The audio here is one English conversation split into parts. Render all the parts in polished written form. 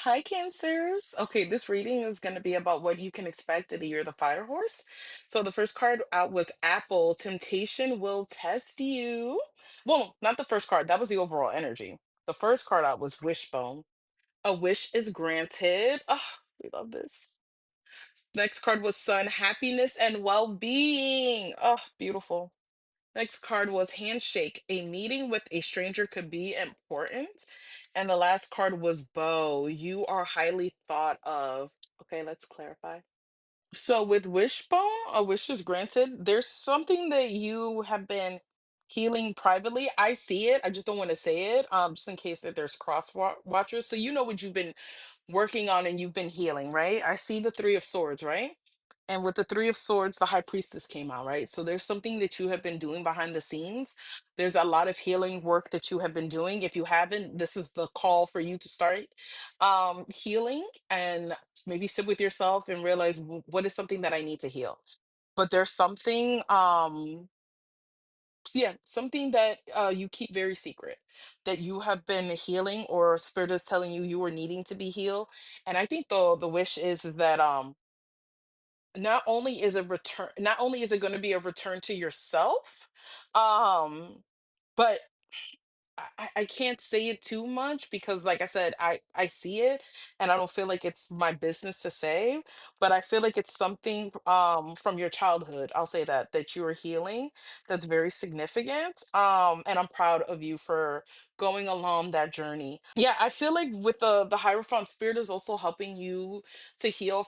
Hi, Cancers. Okay, this reading is going to be about what you can expect in the year of the fire horse. So, the first card out was Apple. Temptation will test you. Well, not the first card, that was the overall energy. The first card out was Wishbone. A wish is granted. Oh, we love this. Next card was Sun. Happiness and well being. Oh, beautiful. Next card was Handshake. A meeting with a stranger could be important. And the last card was Bow. You are highly thought of. Okay, let's clarify. So with Wishbone, a wish is granted. There's something that you have been healing privately. I see it. I just don't want to say it. Just in case that there's watchers. So you know what you've been working on and you've been healing, right? I see the Three of Swords, right? And with the Three of Swords, the High Priestess came out, right? So there's something that you have been doing behind the scenes. There's a lot of healing work that you have been doing. If you haven't, this is the call for you to start healing and maybe sit with yourself and realize what is something that I need to heal. But there's something yeah, something that you keep very secret that you have been healing or spirit is telling you you were needing to be healed. And I think the wish is that not only is it going to be a return to yourself, um but I can't say it too much because like I said, I see it and I don't feel like it's my business to say, but I feel like it's something from your childhood. I'll say that you are healing that's very significant. And I'm proud of you for going along that journey. Yeah, I feel like with the Hierophant spirit is also helping you to heal.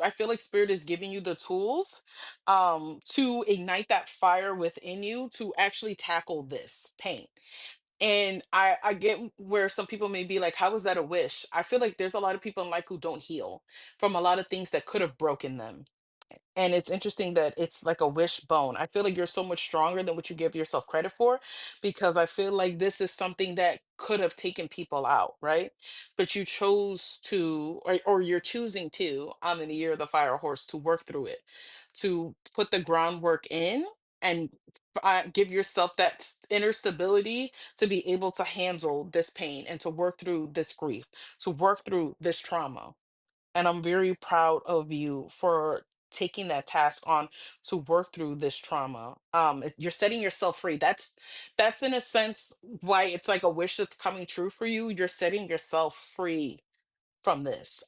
I feel like spirit is giving you the tools to ignite that fire within you to actually tackle this pain. And I get where some people may be like, how is that a wish? I feel like there's a lot of people in life who don't heal from a lot of things that could have broken them. And it's interesting that it's like a wishbone. I feel like you're so much stronger than what you give yourself credit for because I feel like this is something that could have taken people out, right? But you chose to, or you're choosing to, in the year of the fire horse, to work through it, to put the groundwork in and give yourself that inner stability to be able to handle this pain and to work through this grief, to work through this trauma. And I'm very proud of you for taking that task on to work through this trauma. You're setting yourself free. That's in a sense why it's like a wish that's coming true for you. You're setting yourself free from this,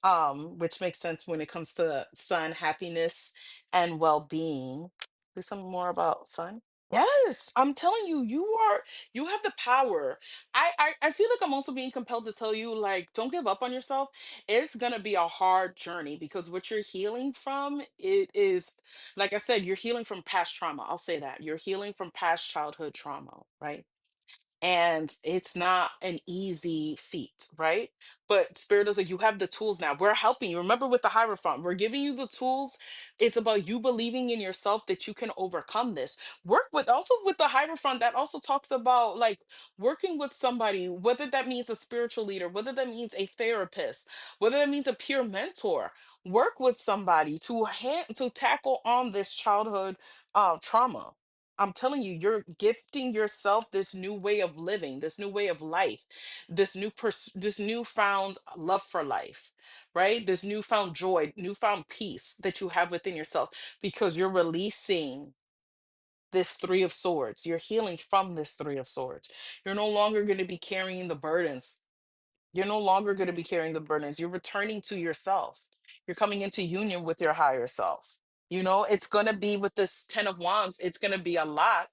which makes sense when it comes to sun, happiness, and well-being. There's something more about sun. Yes, I'm telling you, you have the power. I feel like I'm also being compelled to tell you, like, don't give up on yourself. It's gonna be a hard journey because what you're healing from, it is, like I said, you're healing from past trauma. I'll say that. You're healing from past childhood trauma, right? And it's not an easy feat, right? But spirit is like, you have the tools now. We're helping you. Remember with the Hierophant, we're giving you the tools. It's about you believing in yourself that you can overcome this. Work with also with the Hierophant, that also talks about like working with somebody, whether that means a spiritual leader, whether that means a therapist, whether that means a peer mentor. Work with somebody to tackle on this childhood trauma. I'm telling you, you're gifting yourself this new way of living, this new way of life, this newfound love for life, right? This newfound joy, newfound peace that you have within yourself because you're releasing this Three of Swords. You're healing from this Three of Swords. You're no longer going to be carrying the burdens. You're no longer going to be carrying the burdens. You're returning to yourself. You're coming into union with your higher self. You know, it's going to be with this 10 of Wands, it's going to be a lot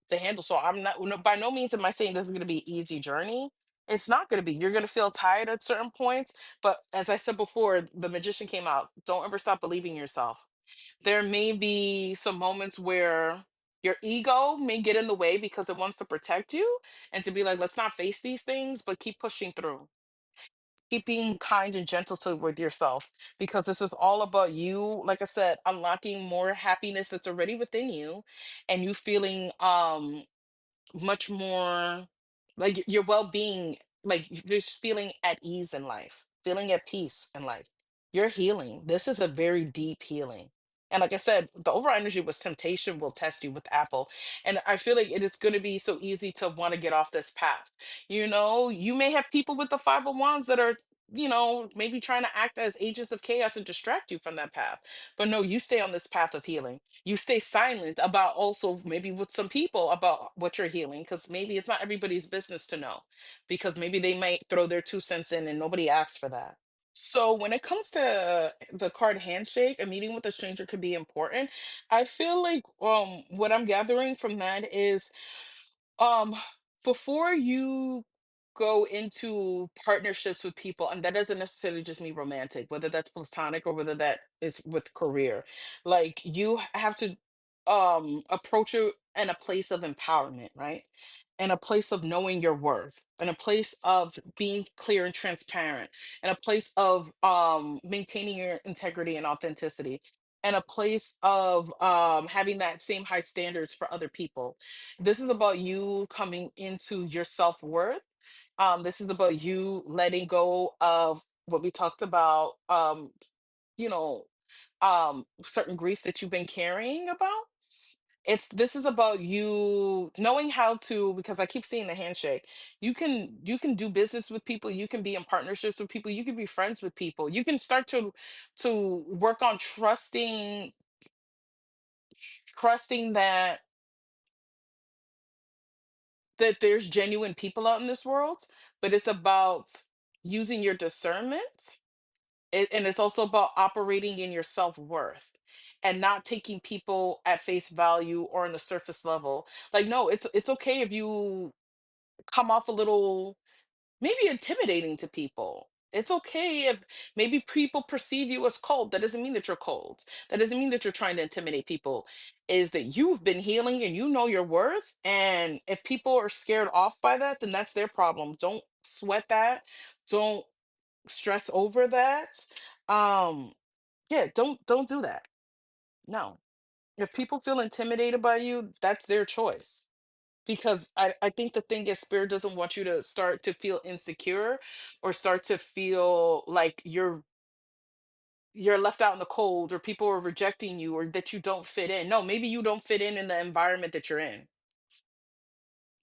to handle. So I'm not, by no means am I saying this is going to be an easy journey. It's not going to be. You're going to feel tired at certain points. But as I said before, the magician came out. Don't ever stop believing in yourself. There may be some moments where your ego may get in the way because it wants to protect you and to be like, let's not face these things, but keep pushing through. Keep being kind and gentle to with yourself because this is all about you, like I said, unlocking more happiness that's already within you and you feeling much more like your well-being, like you're just feeling at ease in life, feeling at peace in life. You're healing. This is a very deep healing. And like I said, the overall energy was temptation will test you with Apple. And I feel like it is going to be so easy to want to get off this path. You know, you may have people with the 5 of Wands that are maybe trying to act as agents of chaos and distract you from that path. But no, you stay on this path of healing. You stay silent about also maybe with some people about what you're healing, because maybe it's not everybody's business to know, because maybe they might throw their 2 cents in and nobody asked for that. So when it comes to the card handshake, a meeting with a stranger could be important. I feel like what I'm gathering from that is um, before you go into partnerships with people, and that doesn't necessarily just mean romantic, whether that's platonic or whether that is with career, like you have to approach it in a place of empowerment, right? And a place of knowing your worth, and a place of being clear and transparent, and a place of maintaining your integrity and authenticity, and a place of having that same high standards for other people. This is about you coming into your self-worth. This is about you letting go of what we talked about, you know, certain grief that you've been carrying about. This is about you knowing how to, because I keep seeing the handshake. You can do business with people, you can be in partnerships with people, you can be friends with people. You can start to work on trusting that there's genuine people out in this world, but it's about using your discernment. And it's also about operating in your self-worth and not taking people at face value or on the surface level. Like, no, it's okay if you come off a little maybe intimidating to people. It's okay if maybe people perceive you as cold. That doesn't mean that you're cold. That doesn't mean that you're trying to intimidate people. Is that you've been healing and you know your worth. And if people are scared off by that, then that's their problem. Don't sweat that. Don't stress over that. Um, yeah, don't do that. No. If people feel intimidated by you, that's their choice. Because I think the thing is, spirit doesn't want you to start to feel insecure or start to feel like you're left out in the cold, or people are rejecting you, or that you don't fit in. No, maybe you don't fit in the environment that you're in.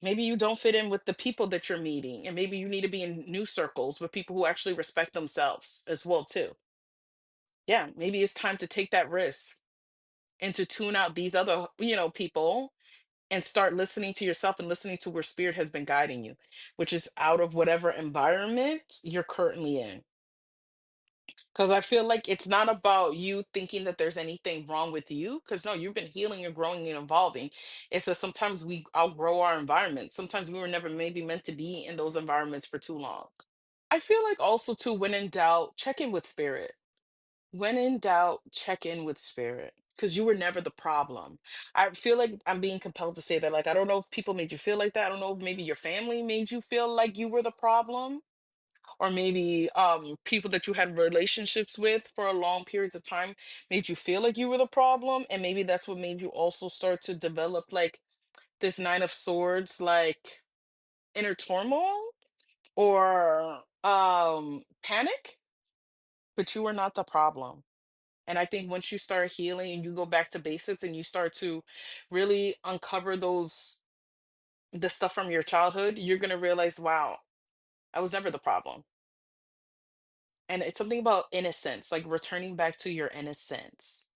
Maybe you don't fit in with the people that you're meeting, and maybe you need to be in new circles with people who actually respect themselves as well too. Yeah, maybe it's time to take that risk and to tune out these other, people, and start listening to yourself and listening to where spirit has been guiding you, which is out of whatever environment you're currently in. Because I feel like it's not about you thinking that there's anything wrong with you, because no, you've been healing and growing and evolving. It's that sometimes we outgrow our environment. Sometimes we were never maybe meant to be in those environments for too long. I feel like also too, when in doubt, check in with spirit. When in doubt, check in with spirit, because you were never the problem. I feel like I'm being compelled to say that. Like, I don't know if people made you feel like that. I don't know if maybe your family made you feel like you were the problem, or maybe people that you had relationships with for a long periods of time made you feel like you were the problem. And maybe that's what made you also start to develop like this Nine of Swords, like inner turmoil or panic, but you were not the problem. And I think once you start healing and you go back to basics and you start to really uncover the stuff from your childhood, you're gonna realize, wow, I was never the problem. And it's something about innocence, like returning back to your innocence.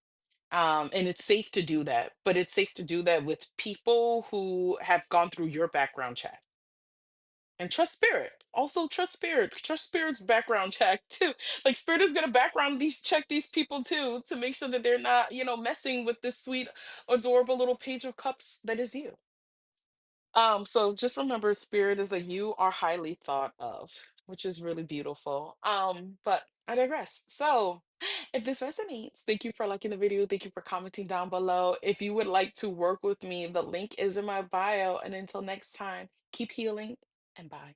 And it's safe to do that, but it's safe to do that with people who have gone through your background check. And trust spirit. Also trust spirit. Trust spirit's background check too. Like spirit is gonna background these check these people too, to make sure that they're not, messing with this sweet, adorable little page of cups that is you. So just remember, spirit is that you are highly thought of, which is really beautiful. But I digress. So if this resonates, thank you for liking the video. Thank you for commenting down below. If you would like to work with me, the link is in my bio. And until next time, keep healing and bye.